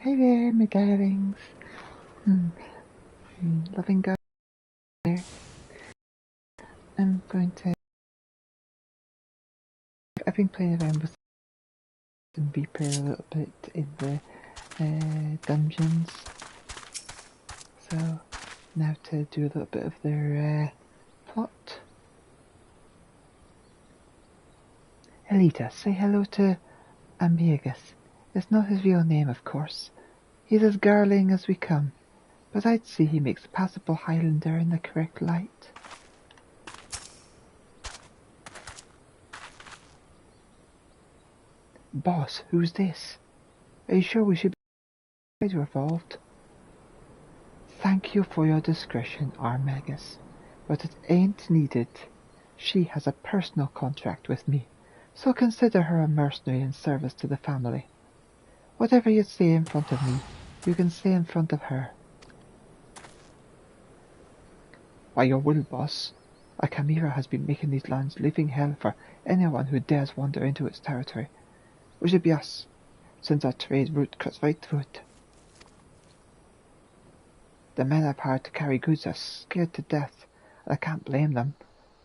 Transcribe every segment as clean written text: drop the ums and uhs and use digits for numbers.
Hey there, my darlings. Loving God there. I'm going to... I've been playing around with some Reaper a little bit in the dungeons. So, now to do a little bit of their plot. Elita, say hello to Ambigus. It's not his real name, of course. He's as girling as we come, but I'd say he makes a passable Highlander in the correct light. Boss, who's this? Are you sure we should be involved? Thank you for your discretion, Armagus, but it ain't needed. She has a personal contract with me, so consider her a mercenary in service to the family. Whatever you say in front of me, you can say in front of her. By your will, boss. A chimera has been making these lands living hell for anyone who dares wander into its territory. Which would be us, since our trade route cuts right through it. The men I've hired to carry goods are scared to death, and I can't blame them.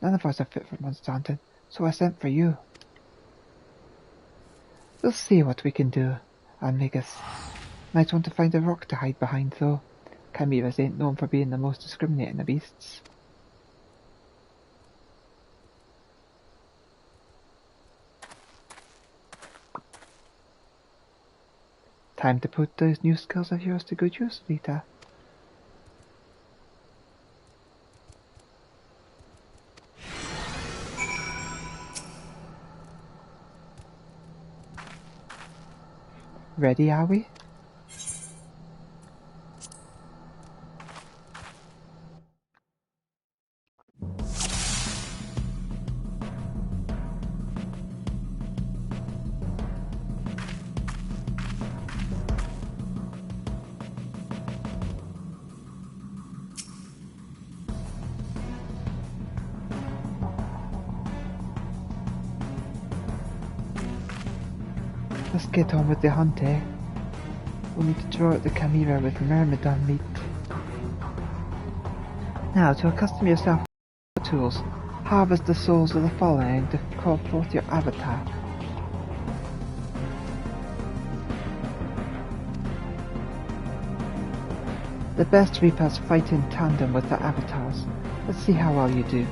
None of us are fit for Monstanton, so I sent for you. We'll see what we can do, Amnigus. Might want to find a rock to hide behind, though. Chimeras ain't known for being the most discriminating of beasts. Time to put those new skills of yours to good use, Elita. Ready, are we? Let's get on with the hunt, eh? We'll need to draw out the chimera with myrmidon meat. Now, to accustom yourself to the tools, harvest the souls of the fallen to call forth your avatar. The best Reapers fight in tandem with their avatars. Let's see how well you do.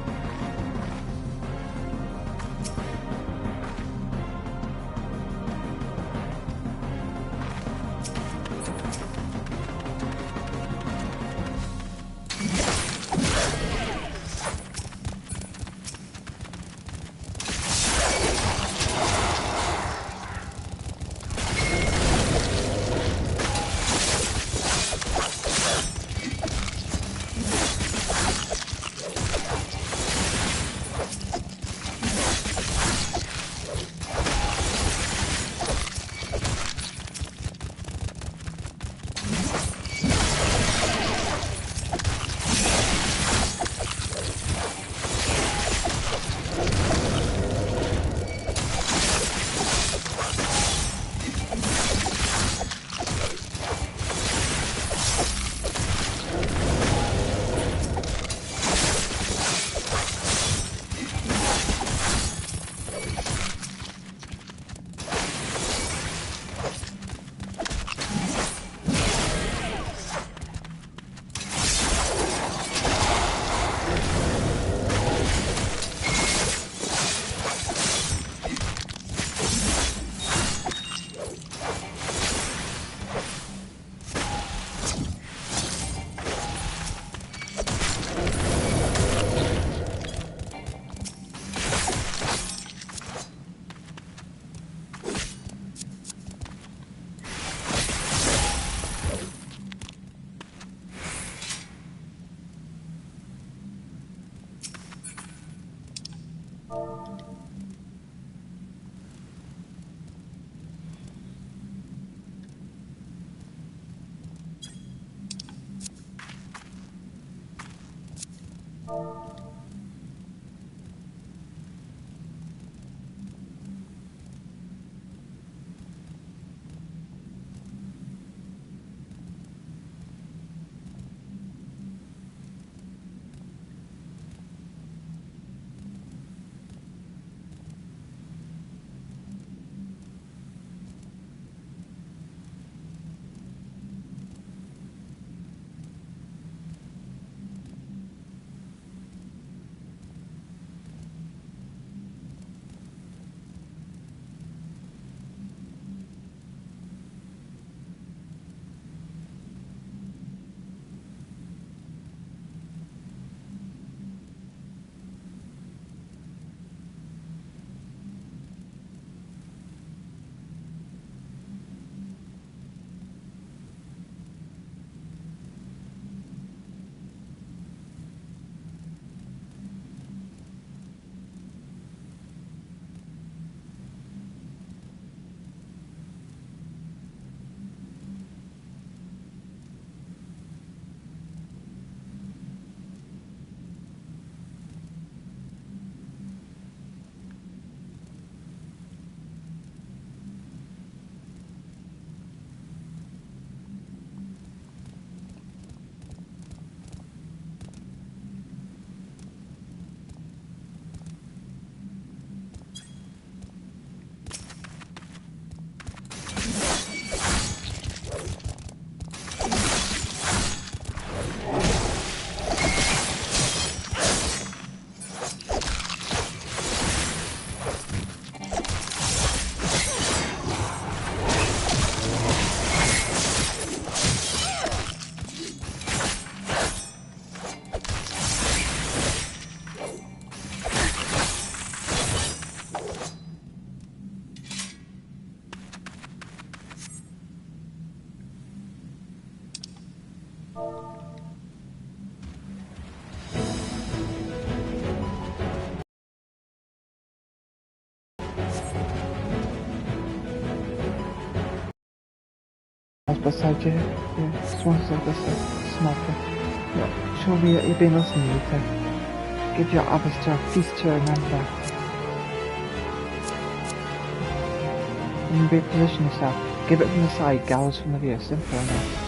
That's beside you. Yeah, just one side, this small thing. Yeah, show me that you've been listening, Elita. Give your Abyss a feast to remember. And reposition yourself. Give it from the side, gallows from the rear. Simple enough.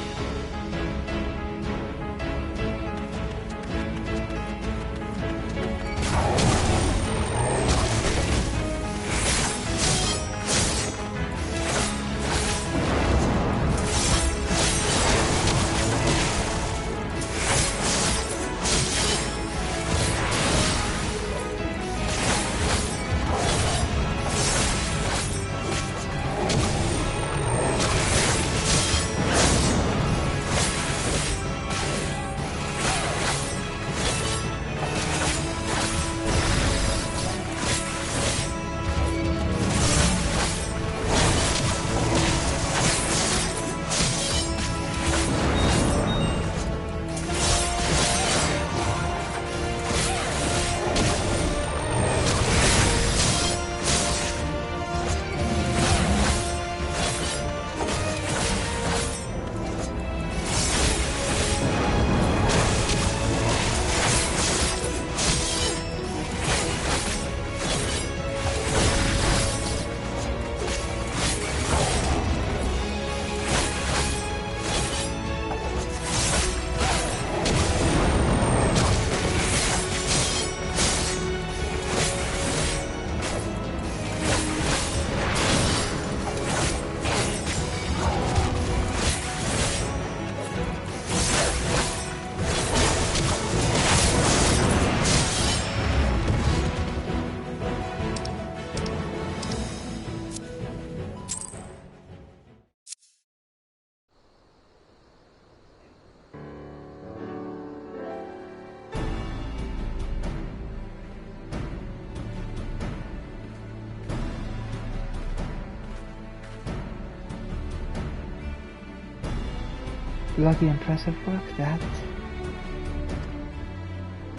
Bloody impressive work, that.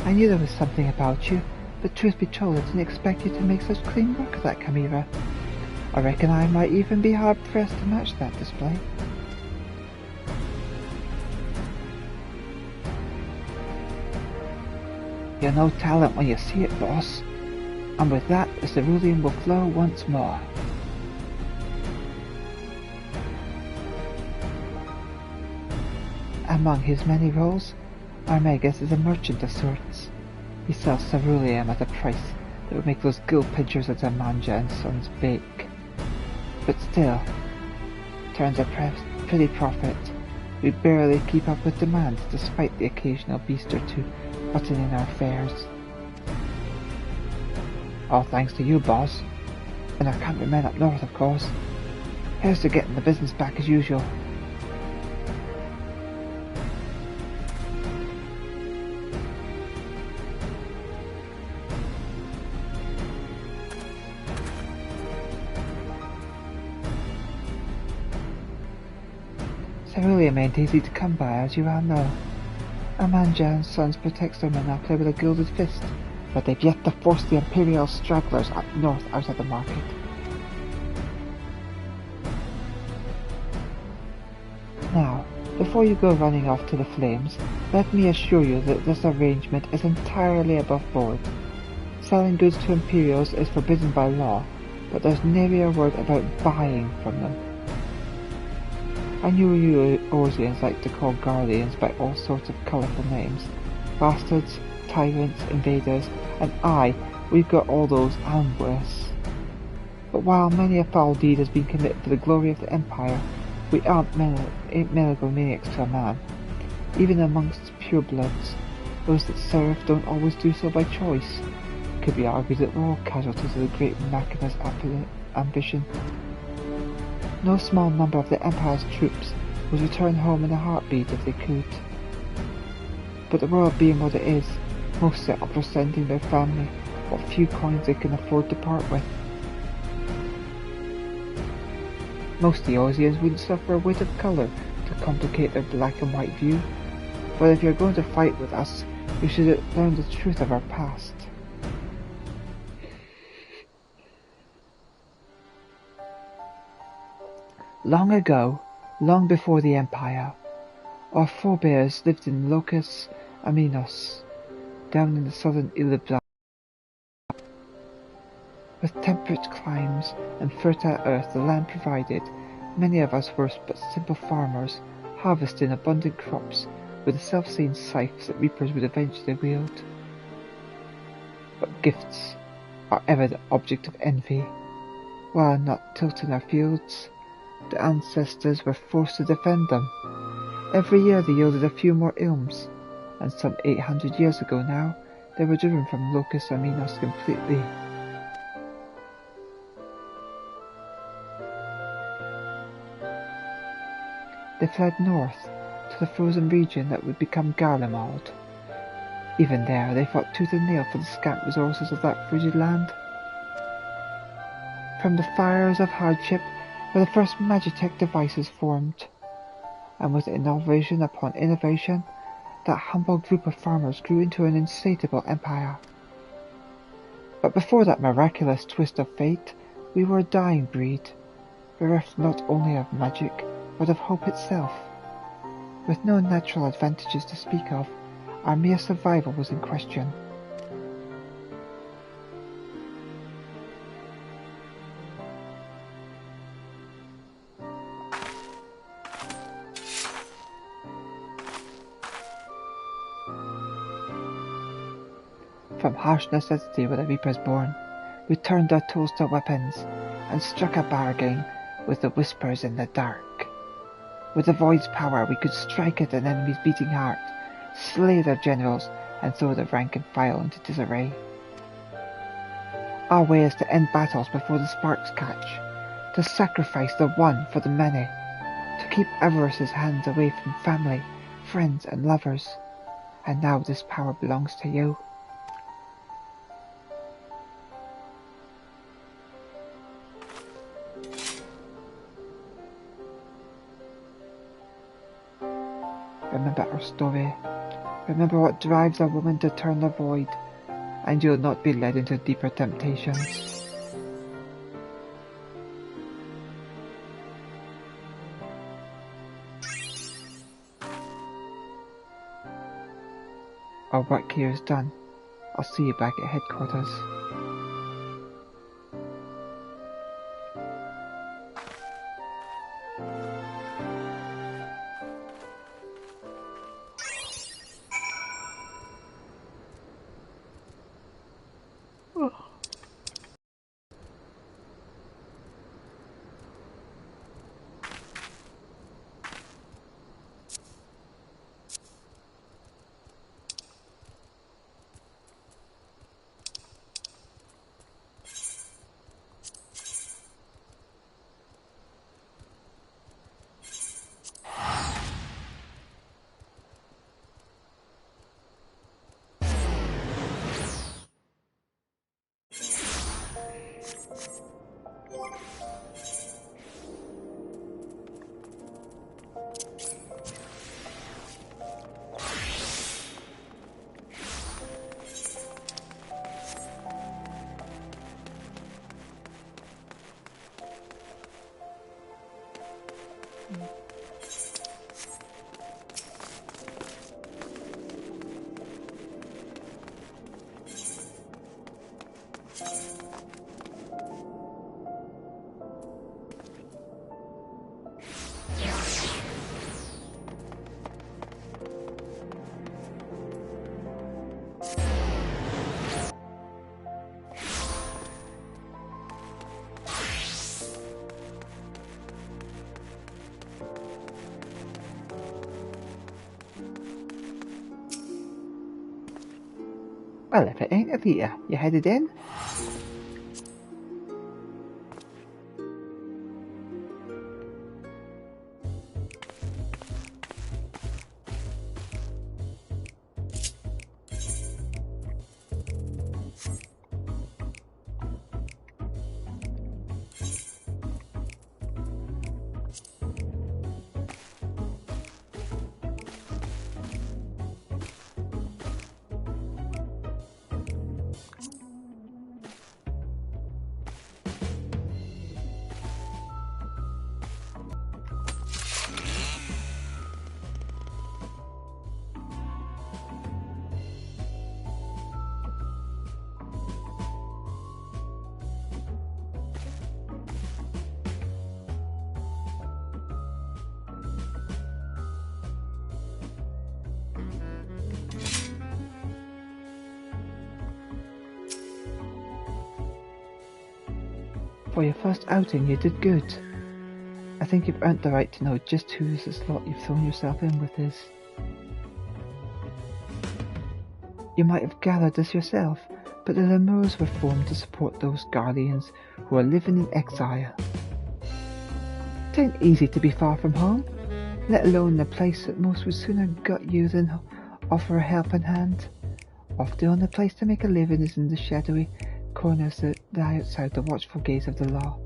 I knew there was something about you, but truth be told, I didn't expect you to make such clean work of that chimera. I reckon I might even be hard-pressed to match that display. You're no talent when you see it, boss. And with that, the cerulean will flow once more. Among his many roles, Armagus is a merchant of sorts. He sells ceruleum at a price that would make those gill pitchers at Amanja and Sons bake. But still, turns a pretty profit. We barely keep up with demand, despite the occasional beast or two butting in our fares. All thanks to you, boss. And our countrymen up north, of course. Here's to getting the business back as usual. Ceruleum ain't easy to come by, as you well know. Amanja and Sons protects their monopoly with a gilded fist, but they've yet to force the imperial stragglers up north out of the market. Now, before you go running off to the flames, let me assure you that this arrangement is entirely above board. Selling goods to Imperials is forbidden by law, but there's nary a word about buying from them. I knew you Orsians like to call Guardians by all sorts of colourful names. Bastards, tyrants, invaders, and aye, we've got all those and worse. But while many a foul deed has been committed for the glory of the Empire, we aren't megalomaniacs to a man. Even amongst purebloods, those that serve don't always do so by choice. It could be argued that we're all casualties of the great Machina's ambition. No small number of the Empire's troops would return home in a heartbeat if they could. But the world being what it is, most set up for sending their family what few coins they can afford to part with. Most Eosians wouldn't suffer a whit of colour to complicate their black and white view, but if you're going to fight with us, you should learn the truth of our past. Long ago, Long before the Empire, our forebears lived in Locus Aminos, down in the southern Elita. With temperate climes and fertile earth the land provided, many of us were but simple farmers, harvesting abundant crops with the self-same scythes that reapers would eventually wield. But gifts are ever the object of envy. While not tilting our fields, the ancestors were forced to defend them. Every year they yielded a few more ilms, and some 800 years ago now, they were driven from Locus Aminos completely. They fled north, to the frozen region that would become Garlemald. Even there, they fought tooth and nail for the scant resources of that frigid land. From the fires of hardship were the first magitech devices formed, and with innovation upon innovation, that humble group of farmers grew into an insatiable empire. But before that miraculous twist of fate, we were a dying breed, bereft not only of magic, but of hope itself. With no natural advantages to speak of, our mere survival was in question. From harsh necessity were the reapers born. We turned our tools to weapons, and struck a bargain with the whispers in the dark. With the void's power we could strike at an enemy's beating heart, slay their generals, and throw the rank and file into disarray. Our way is to end battles before the sparks catch, to sacrifice the one for the many, to keep avarice's hands away from family, friends, and lovers. And now this power belongs to you. Remember our story. Remember what drives a woman to turn the void, and you'll not be led into deeper temptations. Our work here is done. I'll see you back at headquarters. Well, if it ain't Elita, you headed in? For your first outing, you did good. I think you've earned the right to know just whose the slot you've thrown yourself in with is. You might have gathered this yourself, but the Lemurs were formed to support those guardians who are living in exile. It ain't easy to be far from home, let alone in a place that most would sooner gut you than offer a helping hand. Often the only place to make a living is in the shadowy corners that lie outside the watchful gaze of the law.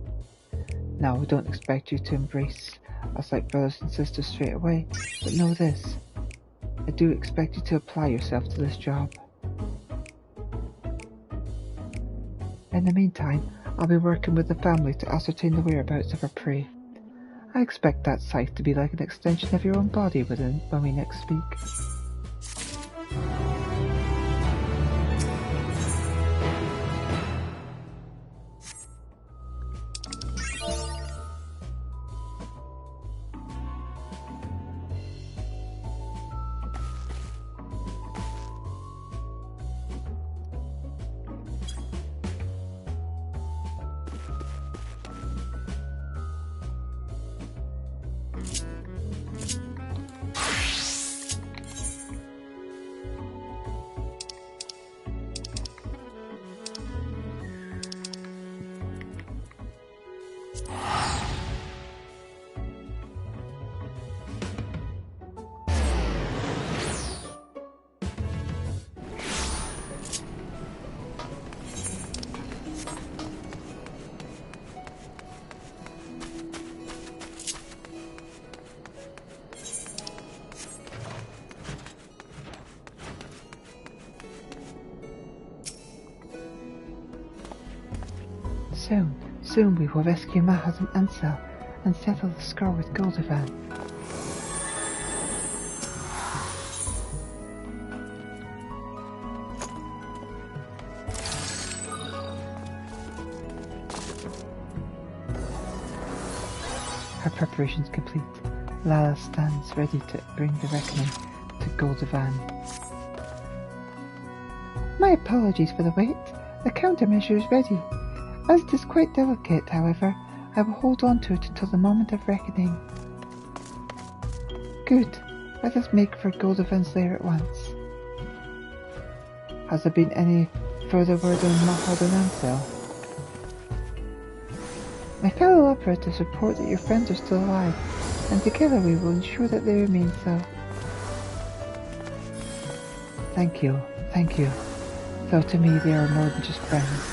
Now, I don't expect you to embrace us like brothers and sisters straight away, but know this. I do expect you to apply yourself to this job. In the meantime, I'll be working with the family to ascertain the whereabouts of our prey. I expect that scythe to be like an extension of your own body when we next speak. Soon we will rescue Mahaz and Ansel and settle the score with Goldovan. Her preparations complete, Lala stands ready to bring the reckoning to Goldovan. My apologies for the wait. The countermeasure is ready. As it is quite delicate, however, I will hold on to it until the moment of reckoning. Good. Let us make for Goldovan's lair at once. Has there been any further word on Mahad and Ansel? My fellow operatives report that your friends are still alive, and together we will ensure that they remain so. Thank you. Though to me they are more than just friends.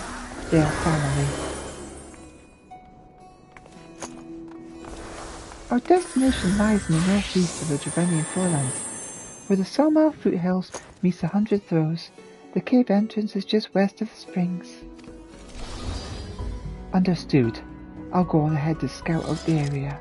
They are family. Our destination lies in the northeast of the Draconia forelands, where the Sawmill foothills meets 100 Throws. The cave entrance is just west of the springs. Understood. I'll go on ahead to scout out the area.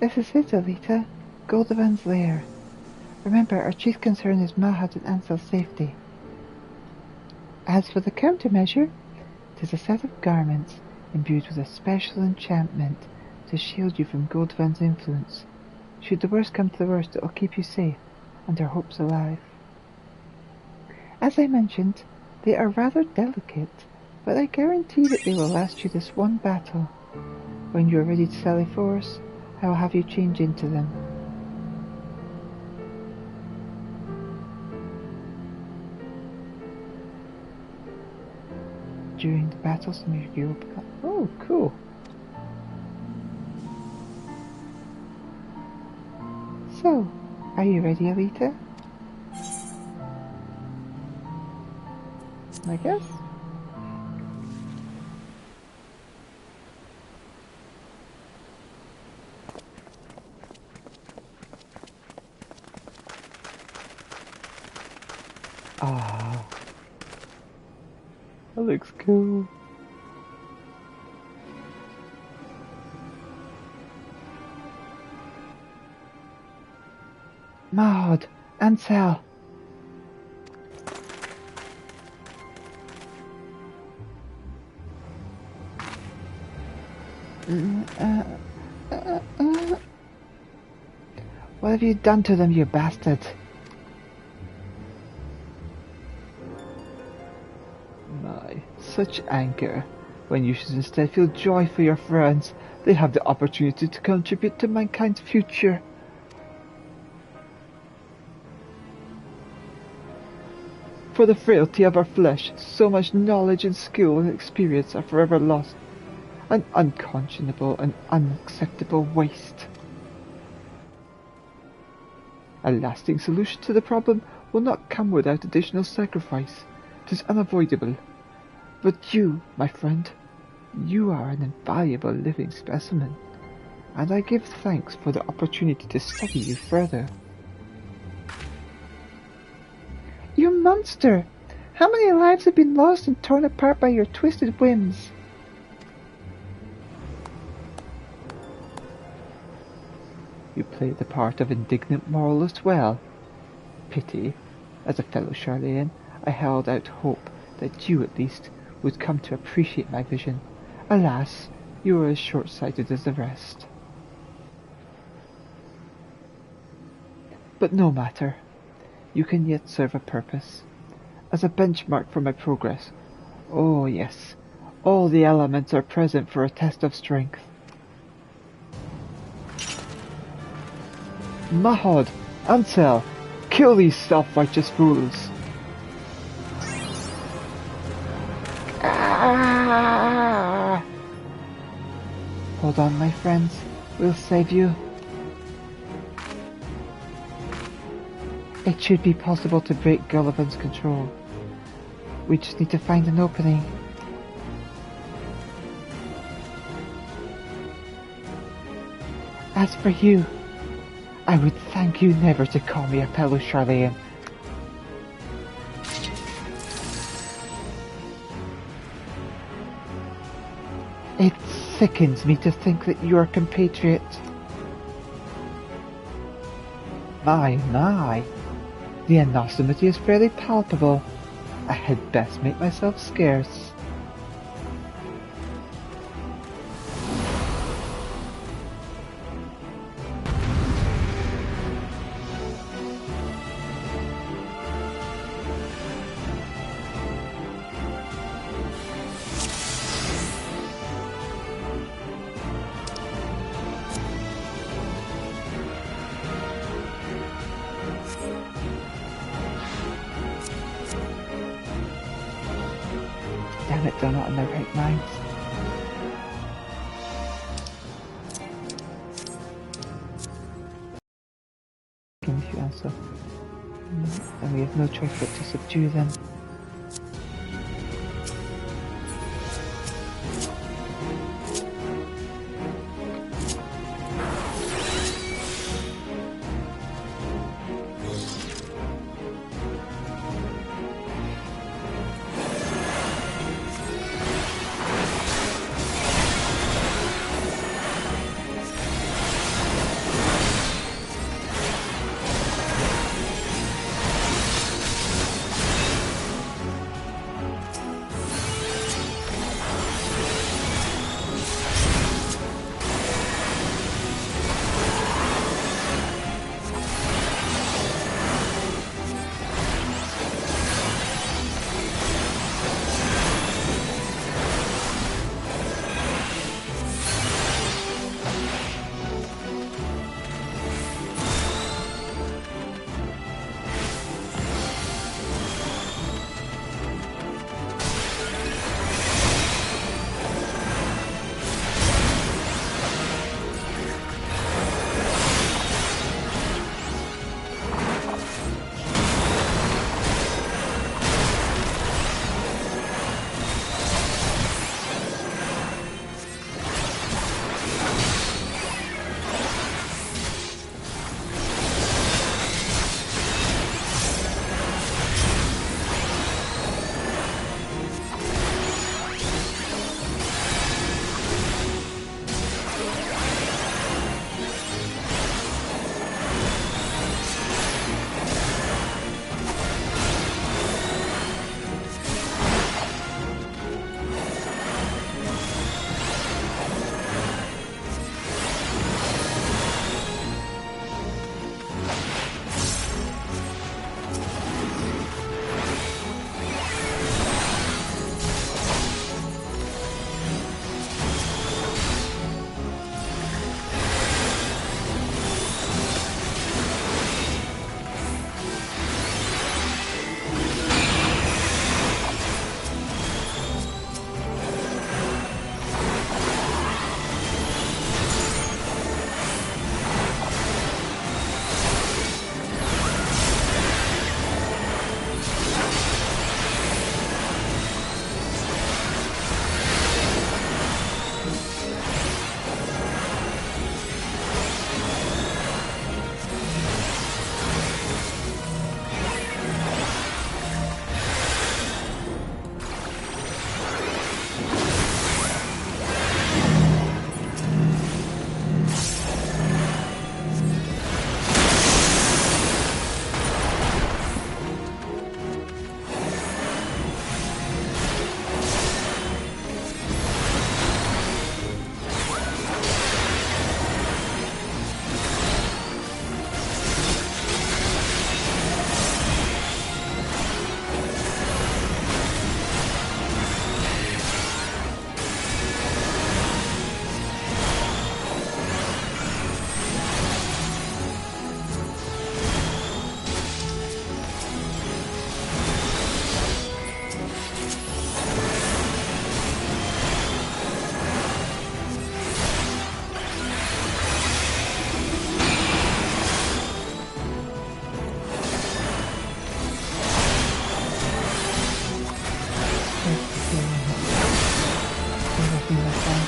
This is it, Elita. Goldavan's lair. Remember, our chief concern is Mahad and Ansel's safety. As for the countermeasure, it is a set of garments imbued with a special enchantment to shield you from Goldavan's influence. Should the worst come to the worst, it will keep you safe and our hopes alive. As I mentioned, they are rather delicate, but I guarantee that they will last you this one battle. When you are ready to sally forth, I will have you change into them. During the battle, some of your gear will become... Oh, cool. So, are you ready, Elita? I guess. Ah, that looks cool. Maud, Ansel. What have you done to them, you bastard? My, such anger, when you should instead feel joy for your friends. They have the opportunity to contribute to mankind's future. For the frailty of our flesh, so much knowledge and skill and experience are forever lost. An unconscionable and unacceptable waste. A lasting solution to the problem will not come without additional sacrifice. It is unavoidable. But you, my friend, you are an invaluable living specimen, and I give thanks for the opportunity to study you further. You monster! How many lives have been lost and torn apart by your twisted whims? You played the part of indignant moralist well. Pity. As a fellow Charlayan, I held out hope that you, at least, would come to appreciate my vision. Alas, you are as short-sighted as the rest. But no matter. You can yet serve a purpose. As a benchmark for my progress. Oh yes, all the elements are present for a test of strength. Mahad, Ansel, kill these self-righteous fools. Ah! Hold on, my friends. We'll save you. It should be possible to break Gullivan's control. We just need to find an opening. As for you, I would thank you never to call me a fellow Charlayan. It sickens me to think that you're a compatriot. My. The animosity is fairly palpable. I had best make myself scarce. Damn it, they're not in their right minds. Answer. And we have no choice but to subdue them.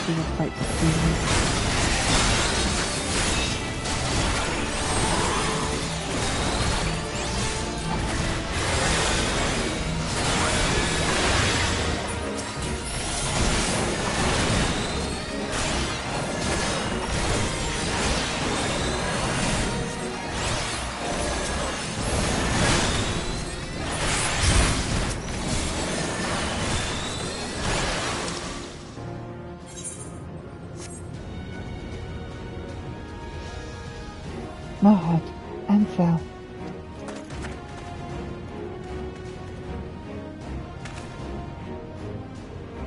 to the fight between me. Mahad, Ansel.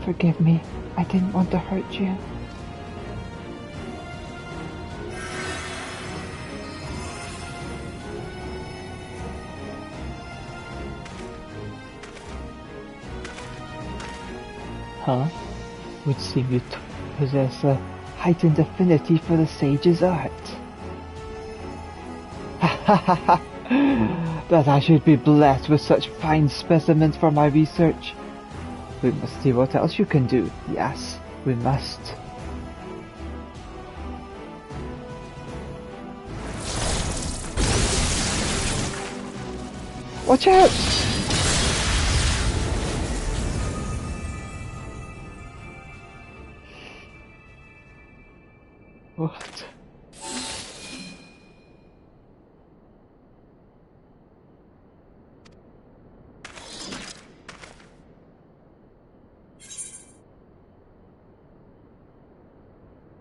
Forgive me, I didn't want to hurt you. Huh? Would seem you possess a heightened affinity for the sage's art. That I should be blessed with such fine specimens for my research. We must see what else you can do. Yes, we must. Watch out! What?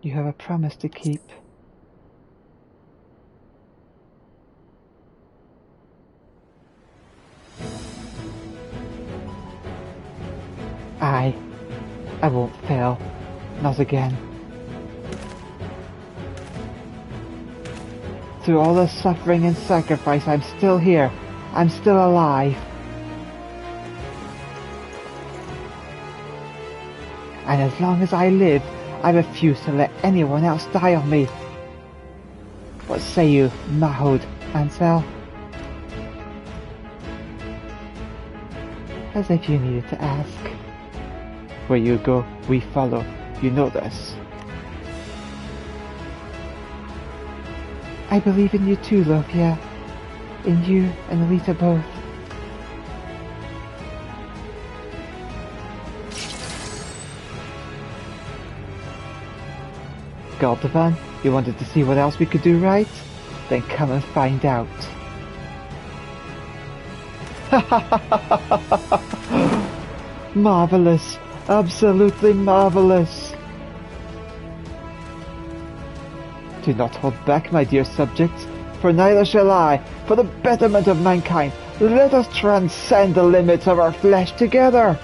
You have a promise to keep. I won't fail. Not again. Through all the suffering and sacrifice, I'm still here. I'm still alive. And as long as I live, I refuse to let anyone else die on me. What say you, Mahud, Ansel? As if you needed to ask. Where you go, we follow. You know this. I believe in you too, Lothia. In you and Elita both. Galdavan, you wanted to see what else we could do right? Then come and find out. Marvelous! Absolutely marvelous! Do not hold back, my dear subjects, for neither shall I. For the betterment of mankind, let us transcend the limits of our flesh together!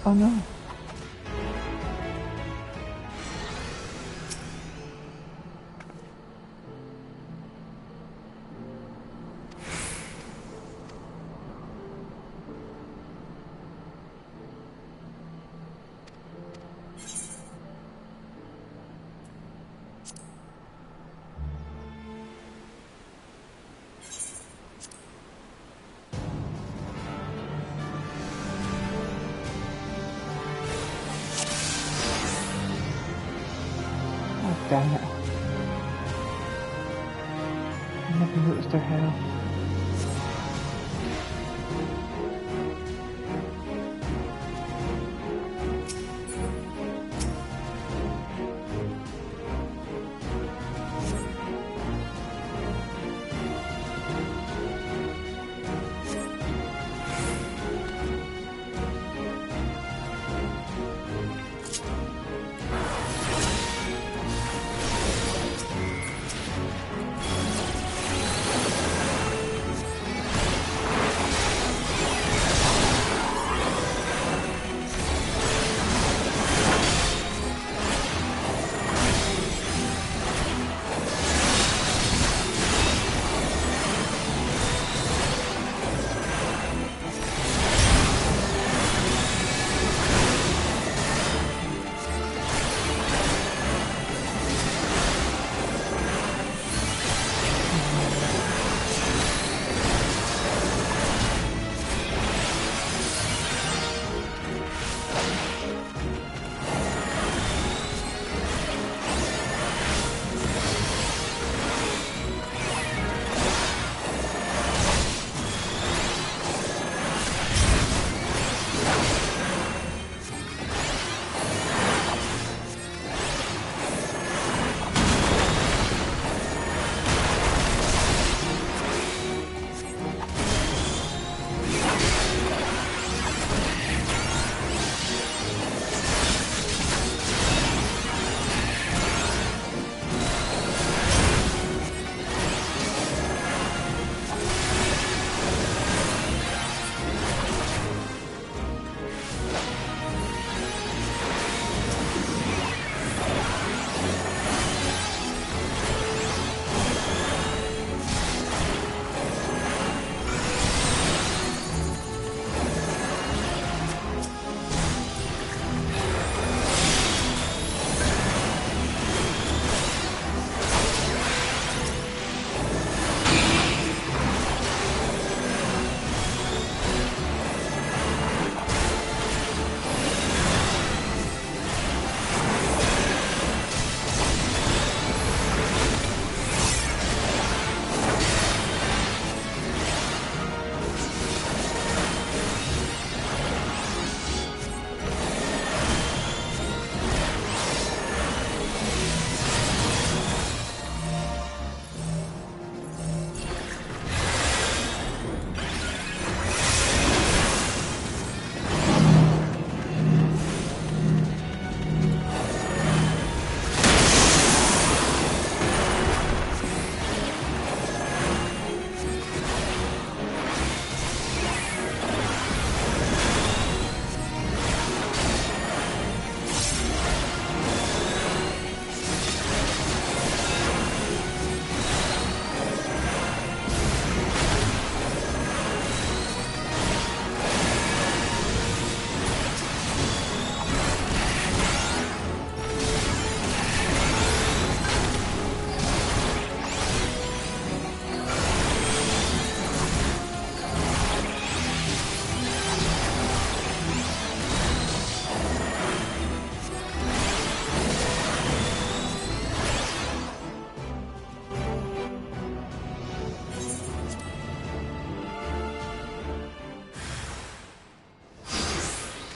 Oh no. Damn it. I never noticed her health.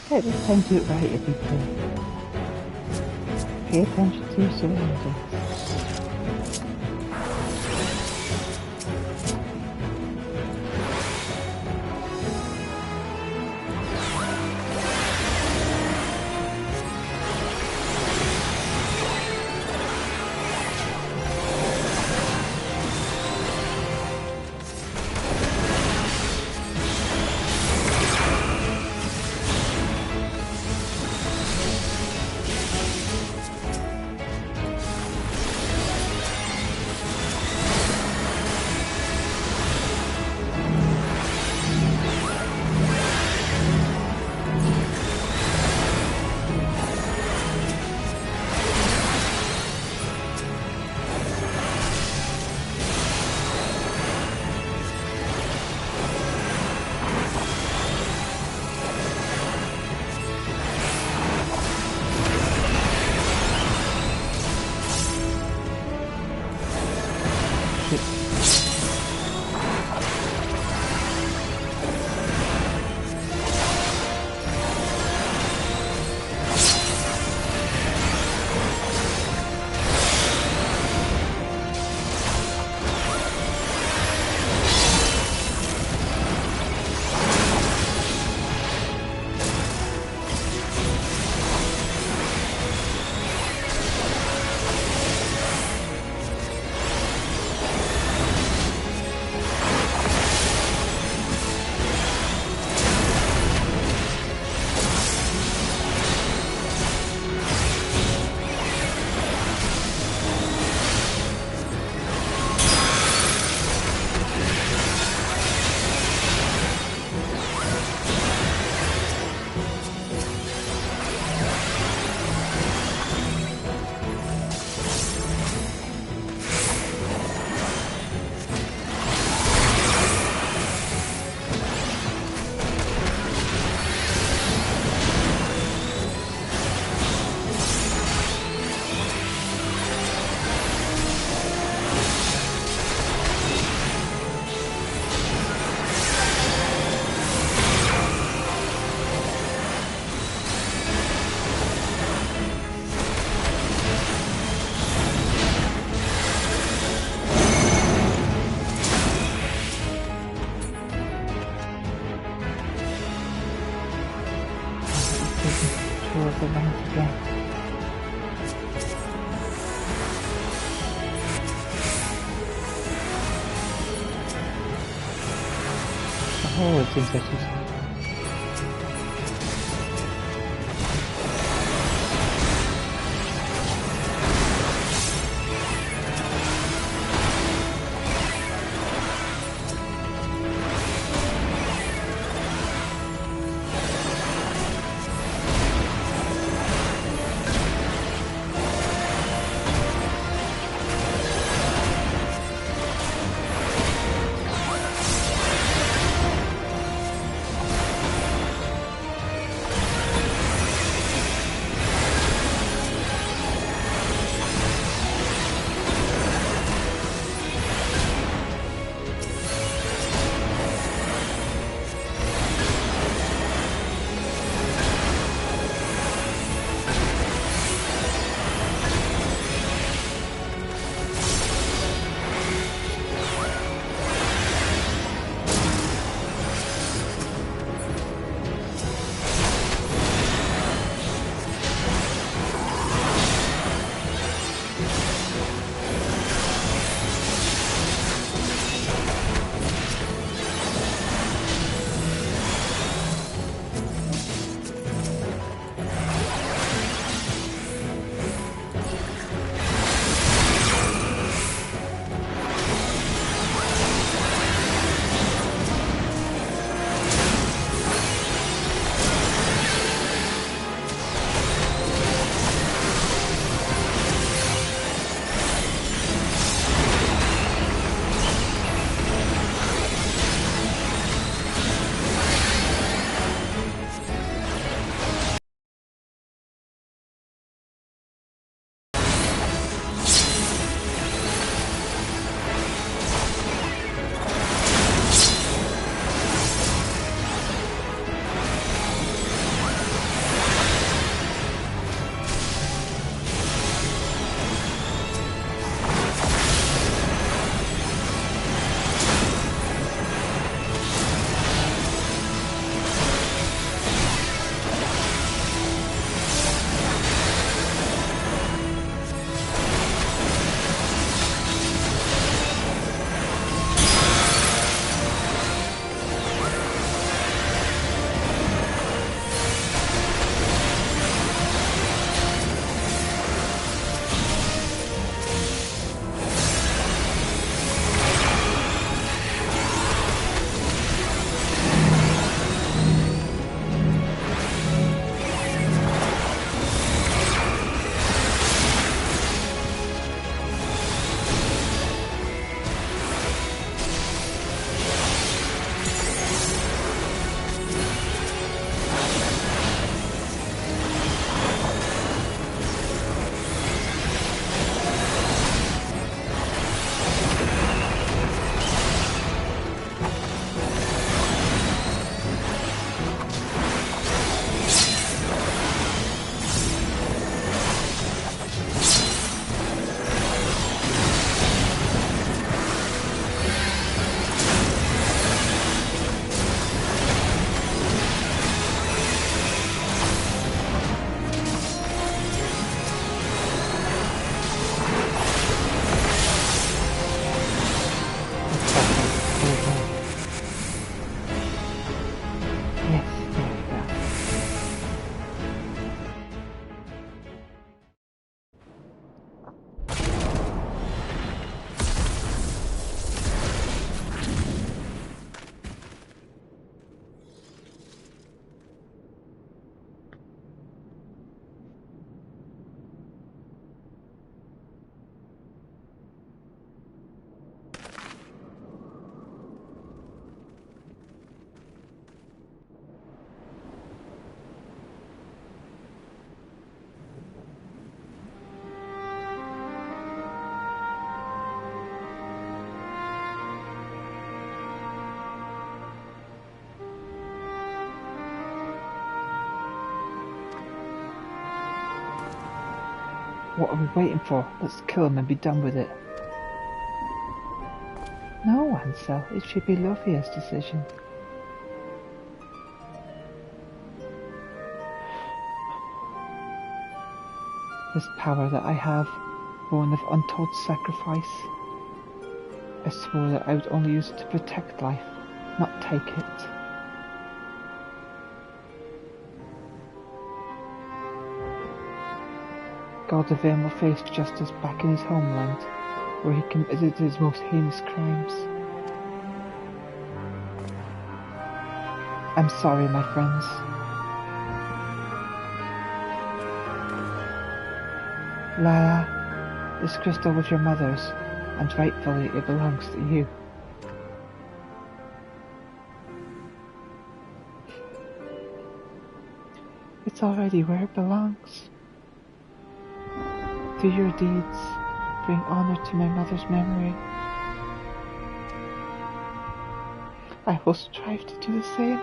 Take this time to do it right, everybody. Pay attention to your surroundings. taking control of the reins again. Oh, it seems like she's... What are we waiting for? Let's kill him and be done with it. No, Ansel, it should be Luffy's decision. This power that I have, born of untold sacrifice. I swore that I would only use it to protect life, not take it. Goldovan will face justice back in his homeland, where he committed his most heinous crimes. I'm sorry, my friends. Lara, this crystal was your mother's, and rightfully it belongs to you. It's already where it belongs. Through your deeds, bring honor to my mother's memory. I will strive to do the same,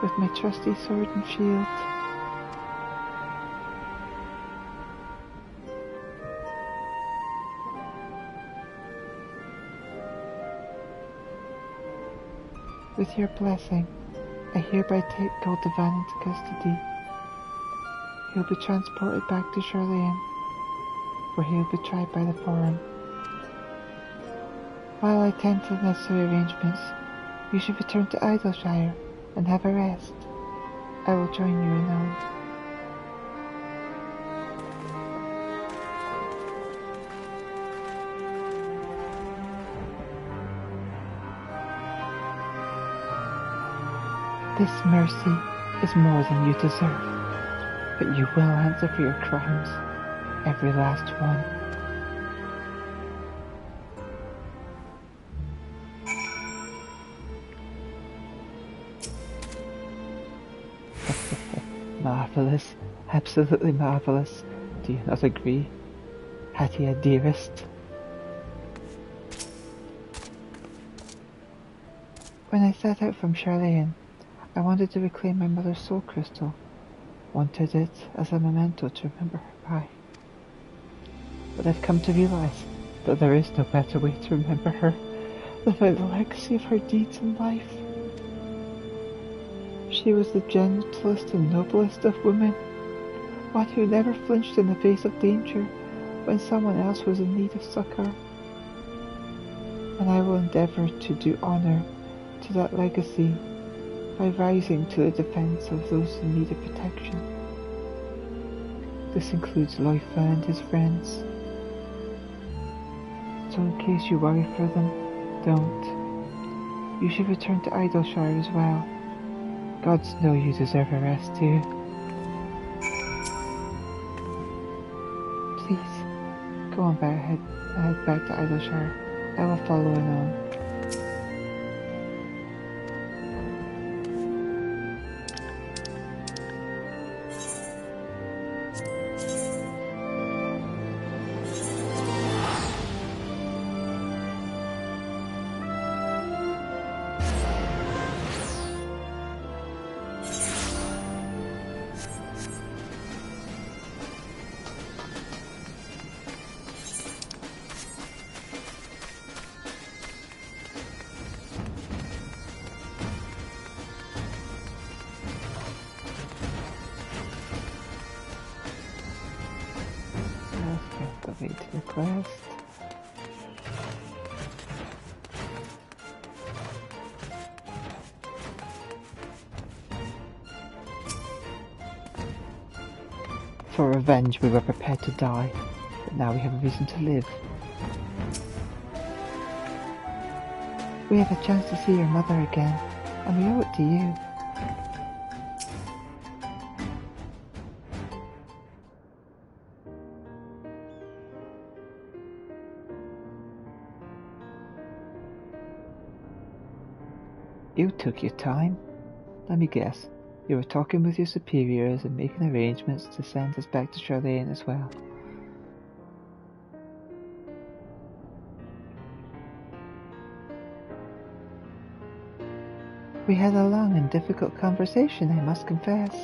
with my trusty sword and shield. With your blessing, I hereby take Goldovan into custody. He'll be transported back to Charlayan, where he'll be tried by the Forum. While I tend to the necessary arrangements, you should return to Idleshire and have a rest. I will join you anon. This mercy is more than you deserve, but you will answer for your crimes, every last one. Marvellous, absolutely marvellous. Do you not agree, Hatia dearest? When I set out from Charlayan, I wanted to reclaim my mother's soul crystal, wanted it as a memento to remember her by. But I've come to realize that there is no better way to remember her than by the legacy of her deeds in life. She was the gentlest and noblest of women, one who never flinched in the face of danger when someone else was in need of succor. And I will endeavour to do honour to that legacy by rising to the defence of those in need of protection. This includes Loifa and his friends. So in case you worry for them, don't. You should return to Idleshire as well. Gods know you deserve a rest too. Please, go on back ahead back to Idleshire. I will follow on. To the quest. For revenge we were prepared to die, but now we have a reason to live. We have a chance to see your mother again, and we owe it to you. You took your time. Let me guess, you were talking with your superiors and making arrangements to send us back to Charlayan as well. We had a long and difficult conversation, I must confess.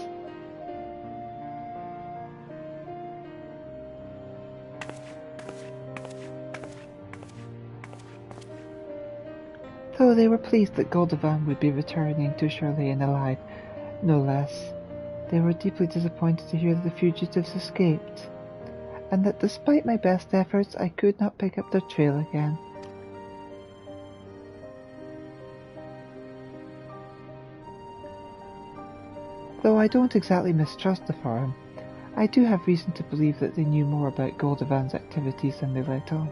Though they were pleased that Goldovan would be returning to Charlayan alive, no less. They were deeply disappointed to hear that the fugitives escaped, and that despite my best efforts I could not pick up their trail again. Though I don't exactly mistrust the farm, I do have reason to believe that they knew more about Goldivan's activities than they let on.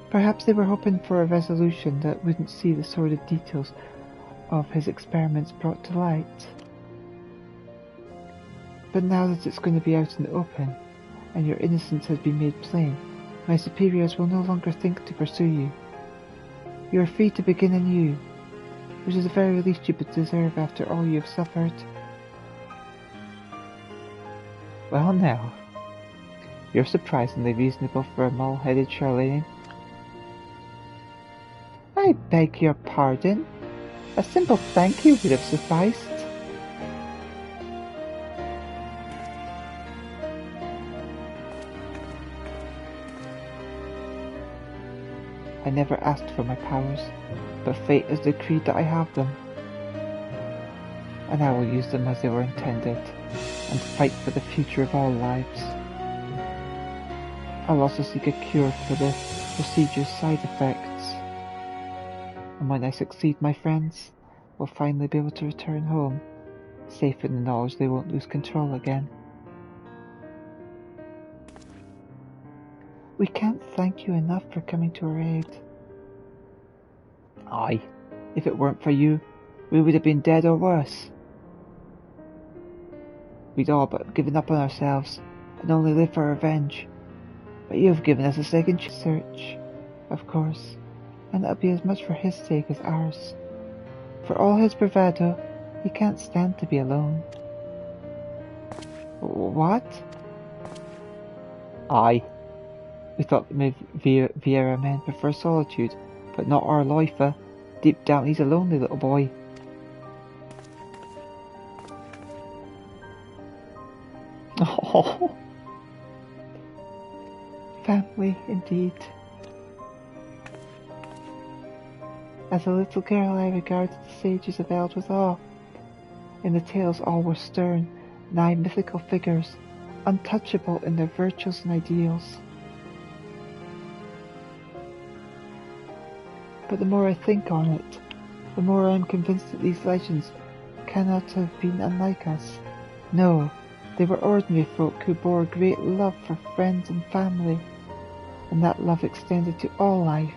Perhaps they were hoping for a resolution that wouldn't see the sordid details of his experiments brought to light. But now that it's going to be out in the open, and your innocence has been made plain, my superiors will no longer think to pursue you. You are free to begin anew, which is the very least you would deserve after all you have suffered. Well now, you're surprisingly reasonable for a mole-headed Charlatan. I beg your pardon. A simple thank you would have sufficed. I never asked for my powers, but fate has decreed that I have them. And I will use them as they were intended, and fight for the future of all lives. I'll also seek a cure for the procedure's side effects. And when I succeed, my friends will finally be able to return home, safe in the knowledge they won't lose control again. We can't thank you enough for coming to our aid. Aye, if it weren't for you, we would have been dead or worse. We'd all but given up on ourselves and only lived for revenge. But you have given us a second search, of course, and it'll be as much for his sake as ours. For all his bravado, he can't stand to be alone. What? Aye. We thought that Vieira men prefer solitude, but not our Loifa. Deep down he's a lonely little boy. Oh, family indeed. As a little girl I regarded the sages of Eld with awe. In the tales all were stern, nigh mythical figures, untouchable in their virtues and ideals. But the more I think on it, the more I am convinced that these legends cannot have been unlike us. No, they were ordinary folk who bore great love for friends and family, and that love extended to all life.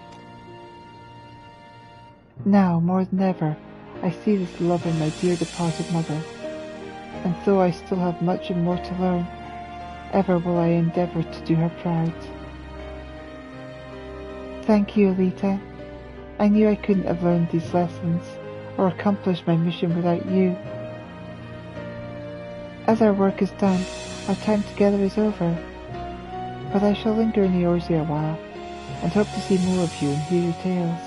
Now, more than ever, I see this love in my dear departed mother, and though I still have much and more to learn, ever will I endeavour to do her proud. Thank you, Elita. I knew I couldn't have learned these lessons, or accomplished my mission without you. As our work is done, our time together is over, but I shall linger in the Eorzea a while, and hope to see more of you and hear your tales.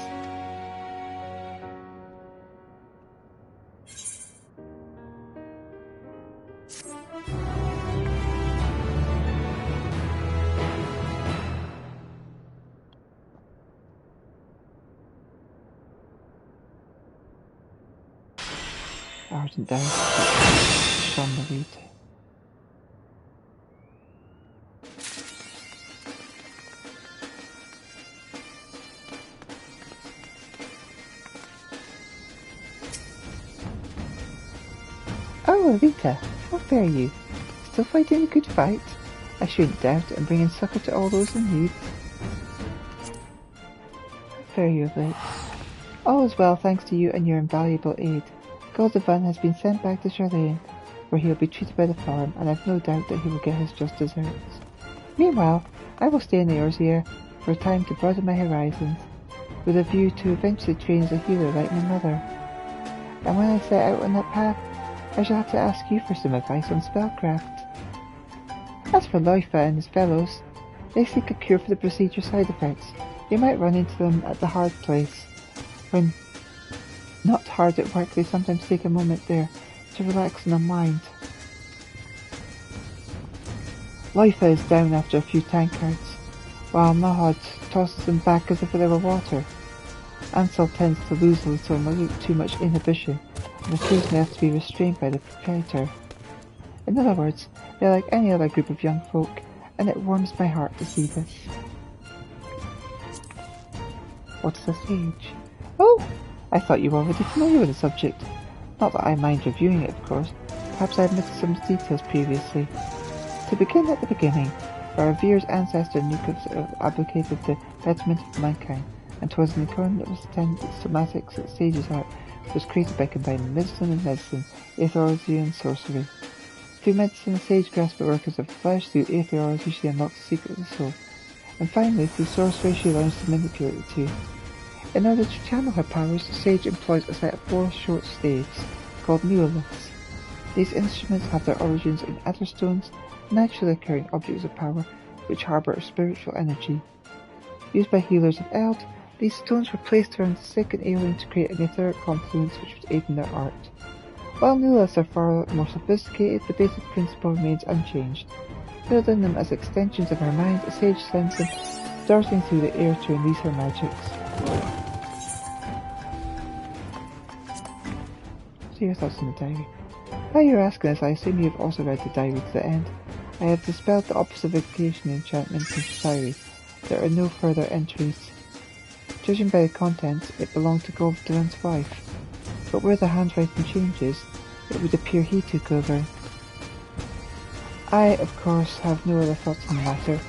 Ardent Doubt from Elita. Oh, Elita, how fare you? Still fighting a good fight? I shouldn't doubt, and bringing succour to all those in need. How fare you of late? All is well thanks to you and your invaluable aid. Goldivan has been sent back to Charlatan, where he will be treated by the farm, and I've no doubt that he will get his just deserts. Meanwhile, I will stay in the Eorzea for a time to broaden my horizons, with a view to eventually train as a healer like my mother. And when I set out on that path, I shall have to ask you for some advice on spellcraft. As for Loifa and his fellows, they seek a cure for the procedure side effects. You might run into them at the hard place. When not hard at work, they sometimes take a moment there to relax and unwind. Loifa is down after a few tankards, while Mahad tosses them back as if they were water. Ansel tends to lose a little too much inhibition, and occasionally has to be restrained by the proprietor. In other words, they're like any other group of young folk, and it warms my heart to see this. What is a sage? Oh! I thought you were already familiar with the subject. Not that I mind reviewing it, of course. Perhaps I have missed some details previously. To begin at the beginning, our revered ancestor Nucleus advocated the betterment of mankind, and 'twas in the current of systematics that sage's art was created by combining medicine, aetherology and sorcery. Through medicine, a sage grasps the workers of the flesh, through aetherology she unlocks the secret of the soul, and finally, through sorcery she learns to manipulate the two. In order to channel her powers, the sage employs a set of 4 short staves, called neoliths. These instruments have their origins in ether stones, naturally occurring objects of power, which harbour spiritual energy. Used by healers of Eld, these stones were placed around the sick and ailing to create an etheric confluence which would aid in their art. While neoliths are far more sophisticated, the basic principle remains unchanged. Building them as extensions of her mind, a sage sends them darting through the air to unleash her magics. See your thoughts in the diary. While you're asking this, I assume you have also read the diary to the end. I have dispelled the ossification enchantment from the diary. There are no further entries. Judging by the contents, it belonged to Golden's wife. But where the handwriting changes, it would appear he took over. I, of course, have no other thoughts on the matter,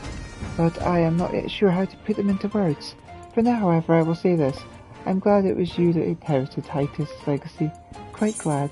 but I am not yet sure how to put them into words. For now, however, I will say this. I'm glad it was you that inherited Titus' legacy. Quite glad.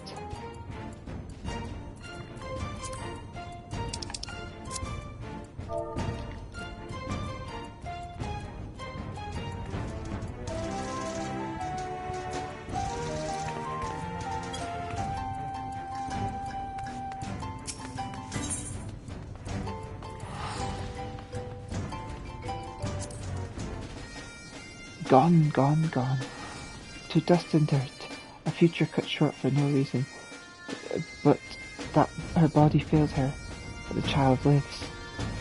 Gone, gone, gone. To dust and dirt. A future cut short for no reason. But that her body failed her. But the child lives.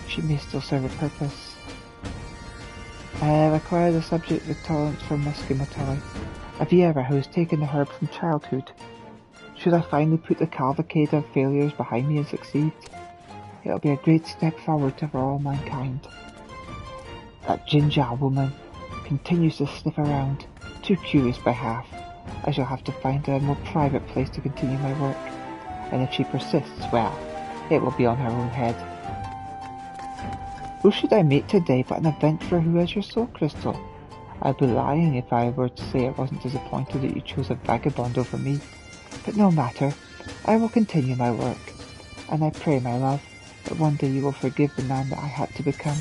She may still serve a purpose. I have acquired a subject with tolerance for muscumatoi, a Viera who has taken the herb from childhood. Should I finally put the cavalcade of failures behind me and succeed, it'll be a great step forward for all mankind. That ginger woman continues to sniff around, too curious by half. I shall have to find a more private place to continue my work, and if she persists, well, it will be on her own head. Who should I meet today but an adventurer who has your soul crystal? I'd be lying if I were to say I wasn't disappointed that you chose a vagabond over me, but no matter, I will continue my work, and I pray, my love, that one day you will forgive the man that I had to become.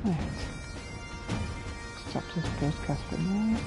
Right. Stop this broadcast for now.